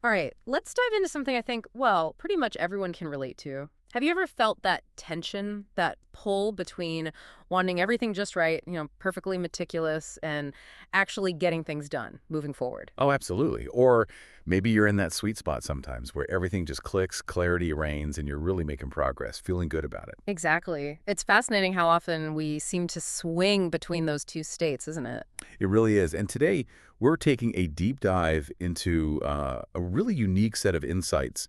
All right, let's dive into something I think, well, pretty much everyone can relate to. Have you ever felt that tension, that pull between wanting everything just right, perfectly meticulous, and actually getting things done, moving forward? Oh, absolutely. Or maybe you're in that sweet spot sometimes where everything just clicks, clarity reigns, and you're really making progress, feeling good about it. Exactly. It's fascinating how often we seem to swing between those two states, isn't it? It really is. And today, we're taking a deep dive into a really unique set of insights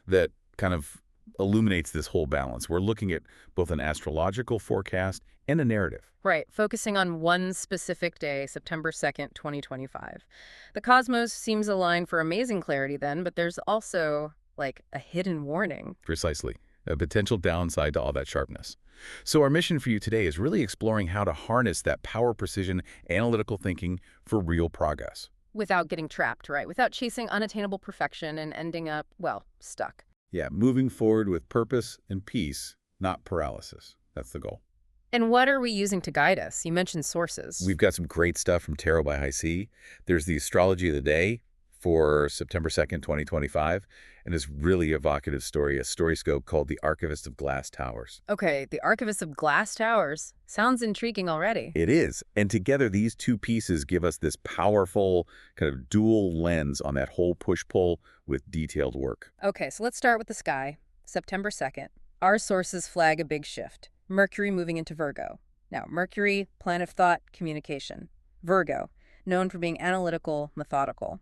that kind of illuminates this whole balance. We're looking at both an astrological forecast and a narrative. Right, focusing on one specific day, September 2nd, 2025. The cosmos seems aligned for amazing clarity then, but there's also, like, a hidden warning. Precisely. A potential downside to all that sharpness. So our mission for you today is really exploring how to harness that power, precision, analytical thinking for real progress. Without getting trapped, right? Without chasing unattainable perfection and ending up, well, stuck. Yeah, moving forward with purpose and peace, not paralysis. That's the goal. And what are we using to guide us? You mentioned sources. We've got some great stuff from Tarot by High C. There's the Astrology of the Day for September 2nd, 2025, and this really evocative story, a StoryScope called The Archivist of Glass Towers. Okay, the Archivist of Glass Towers. Sounds intriguing already. It is. And together, these two pieces give us this powerful kind of dual lens on that whole push-pull with detailed work. Okay, so let's start with the sky. September 2nd. Our sources flag a big shift. Mercury moving into Virgo. Now, Mercury, planet of thought, communication. Virgo, known for being analytical, methodical.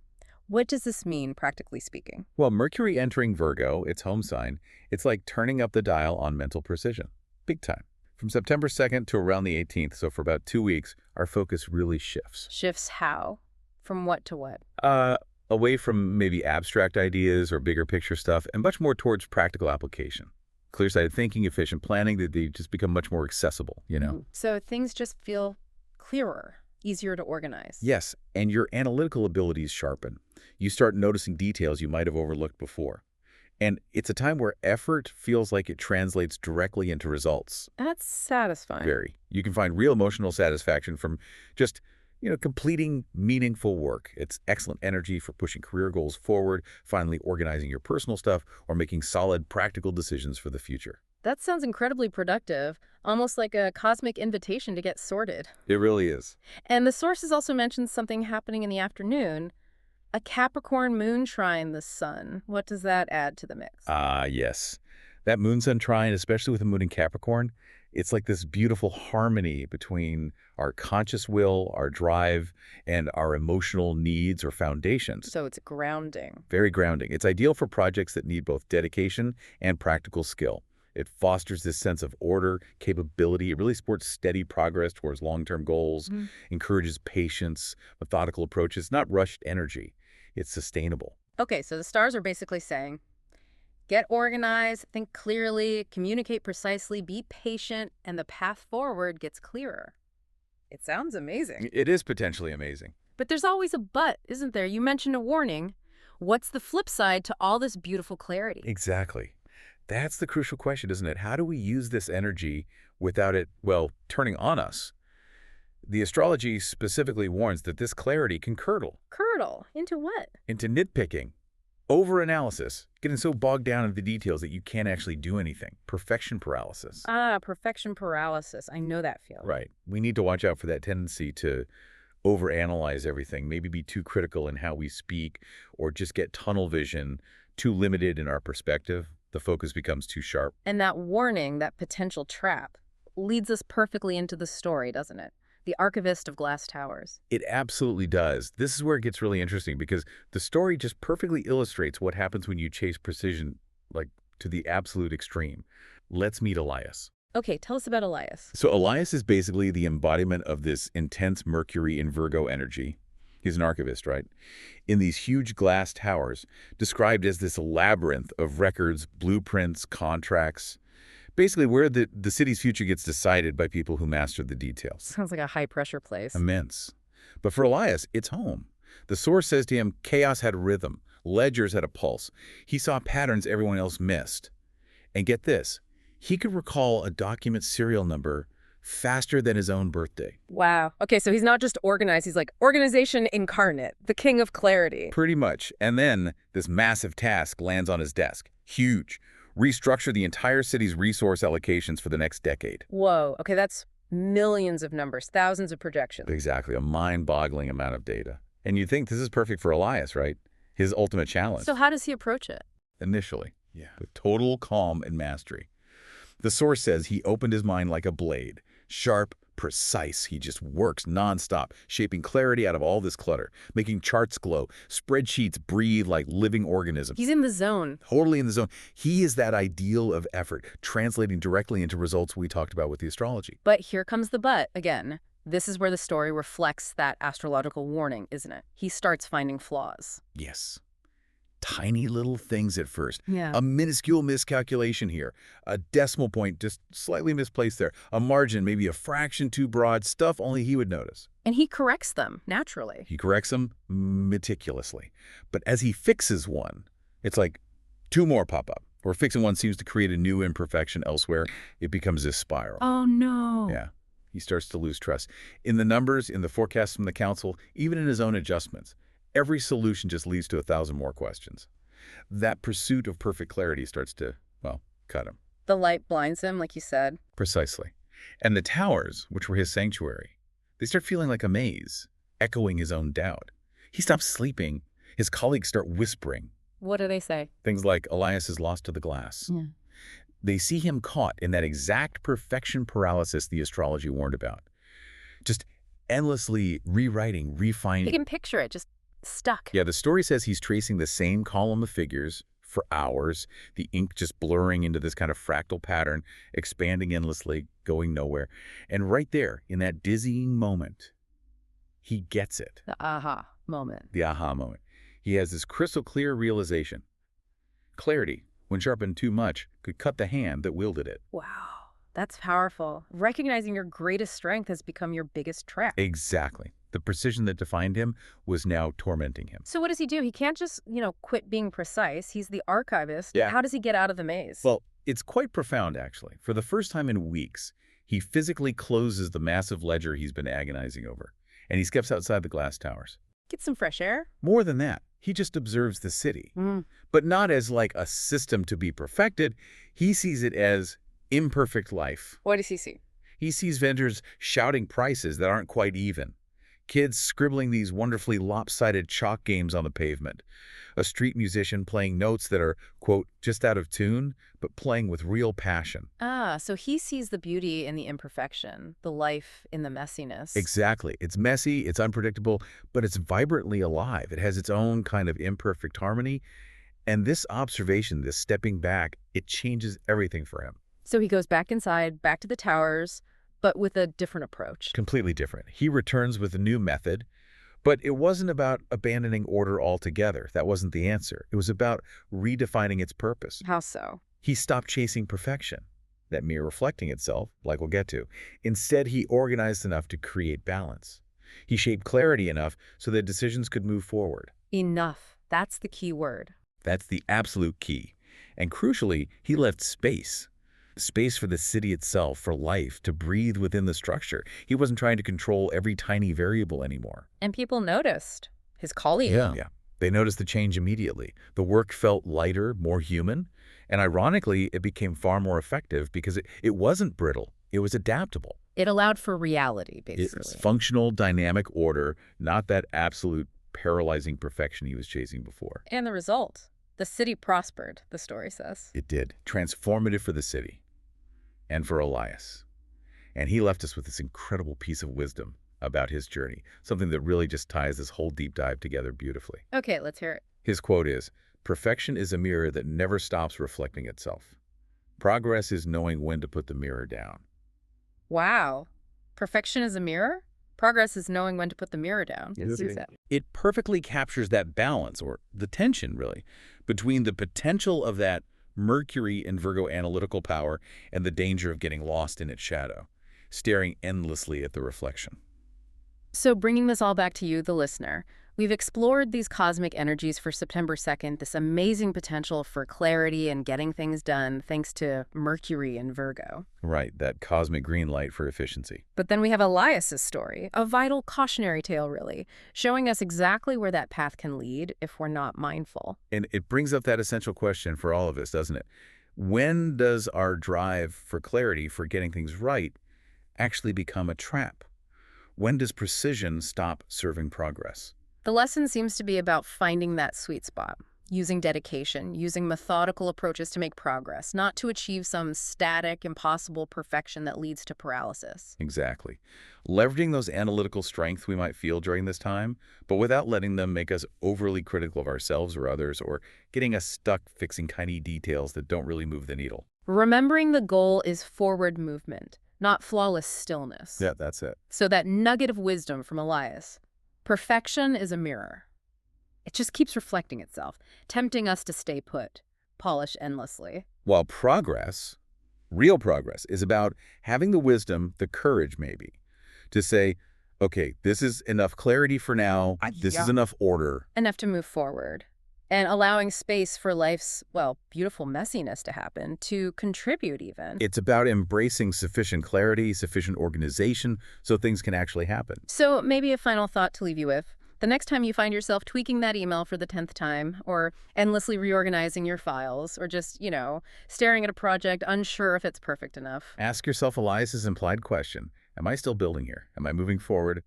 What does this mean, practically speaking? Well, Mercury entering Virgo, its home sign, it's like turning up the dial on mental precision. Big time. From September 2nd to around the 18th, so for about 2 weeks, our focus really shifts. Shifts how? From what to what? Away from maybe abstract ideas or bigger picture stuff and much more towards practical application. Clear-sighted thinking, efficient planning, they just become much more accessible. So things just feel clearer, easier to organize. Yes, and your analytical abilities sharpen. You start noticing details you might have overlooked before. And it's a time where effort feels like it translates directly into results. That's satisfying. Very. You can find real emotional satisfaction from just completing meaningful work. It's excellent energy for pushing career goals forward, finally organizing your personal stuff, or making solid, practical decisions for the future. That sounds incredibly productive, almost like a cosmic invitation to get sorted. It really is. And the sources also mentioned something happening in the afternoon, a Capricorn moon trine the sun. What does that add to the mix? Yes. That moon-sun trine, especially with the moon in Capricorn, it's like this beautiful harmony between our conscious will, our drive, and our emotional needs or foundations. So it's grounding. Very grounding. It's ideal for projects that need both dedication and practical skill. It fosters this sense of order, capability. It really supports steady progress towards long-term goals, encourages patience, methodical approaches, not rushed energy. It's sustainable. Okay, so the stars are basically saying, get organized, think clearly, communicate precisely, be patient, and the path forward gets clearer. It sounds amazing. It is potentially amazing. But there's always a but, isn't there? You mentioned a warning. What's the flip side to all this beautiful clarity? Exactly. That's the crucial question, isn't it? How do we use this energy without it, well, turning on us? The astrology specifically warns that this clarity can curdle Curdle? Into what? into nitpicking, overanalysis, getting so bogged down in the details that you can't actually do anything. Perfection paralysis. Perfection paralysis. I know that feeling. Right. We need to watch out for that tendency to overanalyze everything, maybe be too critical in how we speak, or just get tunnel vision, too limited in our perspective. The focus becomes too sharp. And that warning, that potential trap, leads us perfectly into the story, doesn't it? The Archivist of Glass Towers. It absolutely does. This is where it gets really interesting because the story just perfectly illustrates what happens when you chase precision, like, to the absolute extreme. Let's meet Elias. Okay, tell us about Elias. So Elias is basically the embodiment of this intense Mercury in Virgo energy. He's an archivist, right? In these huge glass towers, described as this labyrinth of records, blueprints, contracts, basically where the city's future gets decided by people who master the details. Sounds like a high-pressure place. Immense. But for Elias, it's home. The source says to him, chaos had a rhythm, ledgers had a pulse. He saw patterns everyone else missed. And get this, he could recall a document serial number faster than his own birthday. Wow. Okay, so he's not just organized, he's like organization incarnate, the king of clarity. Pretty much. And then this massive task lands on his desk. Huge. Restructure the entire city's resource allocations for the next decade. Whoa. Okay, that's millions of numbers, thousands of projections. Exactly. A mind-boggling amount of data. And you'd think this is perfect for Elias, right? His ultimate challenge. So how does he approach it? Initially, with total calm and mastery. The source says he opened his mind like a blade. Sharp, precise. He just works nonstop, shaping clarity out of all this clutter, making charts glow, spreadsheets breathe like living organisms. He's in the zone. Totally in the zone. He is that ideal of effort, translating directly into results we talked about with the astrology. But here comes the but again. This is where the story reflects that astrological warning, isn't it? He starts finding flaws. Yes. Tiny little things at first. Yeah. A minuscule miscalculation here. A decimal point just slightly misplaced there. A margin, maybe a fraction too broad. Stuff only he would notice. And he corrects them, naturally. He corrects them meticulously. But as he fixes one, it's like two more pop up. Or fixing one seems to create a new imperfection elsewhere. It becomes this spiral. Oh, no. Yeah. He starts to lose trust. In the numbers, in the forecasts from the council, even in his own adjustments. Every solution just leads to 1,000 more questions. That pursuit of perfect clarity starts to, well, cut him. The light blinds him, like you said. Precisely. And the towers, which were his sanctuary, they start feeling like a maze, echoing his own doubt. He stops sleeping. His colleagues start whispering. What do they say? Things like, Elias is lost to the glass. Yeah. They see him caught in that exact perfection paralysis the astrology warned about. Just endlessly rewriting, refining. You can picture it, just stuck. Yeah, the story says he's tracing the same column of figures for hours, the ink just blurring into this kind of fractal pattern, expanding endlessly, going nowhere. And right there, in that dizzying moment, he gets it. The aha moment. The aha moment. He has this crystal clear realization. Clarity, when sharpened too much, could cut the hand that wielded it. Wow, that's powerful. Recognizing your greatest strength has become your biggest trap. Exactly. The precision that defined him was now tormenting him. So what does he do? He can't just, quit being precise. He's the archivist. Yeah. How does he get out of the maze? Well, it's quite profound, actually. For the first time in weeks, he physically closes the massive ledger he's been agonizing over, and he steps outside the glass towers. Get some fresh air? More than that, he just observes the city, but not as like a system to be perfected. He sees it as imperfect life. What does he see? He sees vendors shouting prices that aren't quite even. Kids scribbling these wonderfully lopsided chalk games on the pavement. A street musician playing notes that are, quote, just out of tune, but playing with real passion. Ah, so he sees the beauty in the imperfection, the life in the messiness. Exactly. It's messy, it's unpredictable, but it's vibrantly alive. It has its own kind of imperfect harmony. And this observation, this stepping back, it changes everything for him. So he goes back inside, back to the towers, but with a different approach. Completely different. He returns with a new method, but it wasn't about abandoning order altogether. That wasn't the answer. It was about redefining its purpose. How so? He stopped chasing perfection, that mere reflecting itself, like we'll get to. Instead, he organized enough to create balance. He shaped clarity enough so that decisions could move forward. Enough. That's the key word. That's the absolute key. And crucially, he left space. Space for the city itself, for life, to breathe within the structure. He wasn't trying to control every tiny variable anymore. And people noticed. His colleagues. Yeah. They noticed the change immediately. The work felt lighter, more human. And ironically, it became far more effective because it wasn't brittle. It was adaptable. It allowed for reality, basically. It's functional, dynamic order, not that absolute paralyzing perfection he was chasing before. And the result? The city prospered, the story says. It did. Transformative for the city and for Elias. And he left us with this incredible piece of wisdom about his journey, something that really just ties this whole deep dive together beautifully. Okay, let's hear it. His quote is, "Perfection is a mirror that never stops reflecting itself. Progress is knowing when to put the mirror down." Wow. Perfection is a mirror? Progress is knowing when to put the mirror down. It perfectly captures that balance, or the tension, really, between the potential of that Mercury in Virgo analytical power and the danger of getting lost in its shadow, staring endlessly at the reflection. So bringing this all back to you, the listener, We've explored these cosmic energies for September 2nd, this amazing potential for clarity and getting things done thanks to Mercury and Virgo. Right, that cosmic green light for efficiency. But then we have Elias's story, a vital cautionary tale, really, showing us exactly where that path can lead if we're not mindful. And it brings up that essential question for all of us, doesn't it? When does our drive for clarity, for getting things right, actually become a trap? When does precision stop serving progress? The lesson seems to be about finding that sweet spot, using dedication, using methodical approaches to make progress, not to achieve some static, impossible perfection that leads to paralysis. Exactly. Leveraging those analytical strengths we might feel during this time, but without letting them make us overly critical of ourselves or others, or getting us stuck fixing tiny details that don't really move the needle. Remembering the goal is forward movement, not flawless stillness. Yeah, that's it. So that nugget of wisdom from Elias: perfection is a mirror. It just keeps reflecting itself, tempting us to stay put, polish endlessly. While progress, real progress, is about having the wisdom, the courage maybe, to say, okay, this is enough clarity for now, this is enough order. Enough to move forward. And allowing space for life's, well, beautiful messiness to happen, to contribute even. It's about embracing sufficient clarity, sufficient organization, so things can actually happen. So maybe a final thought to leave you with. The next time you find yourself tweaking that email for the 10th time, or endlessly reorganizing your files, or just, staring at a project unsure if it's perfect enough. Ask yourself Elias's implied question. Am I still building here? Am I moving forward?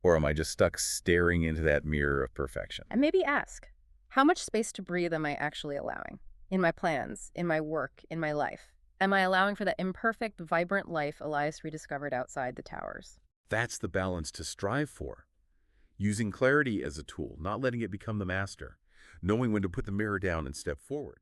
Or am I just stuck staring into that mirror of perfection? And maybe ask, how much space to breathe am I actually allowing? In my plans, in my work, in my life? Am I allowing for that imperfect, vibrant life Elias rediscovered outside the towers? That's the balance to strive for. Using clarity as a tool, not letting it become the master. Knowing when to put the mirror down and step forward.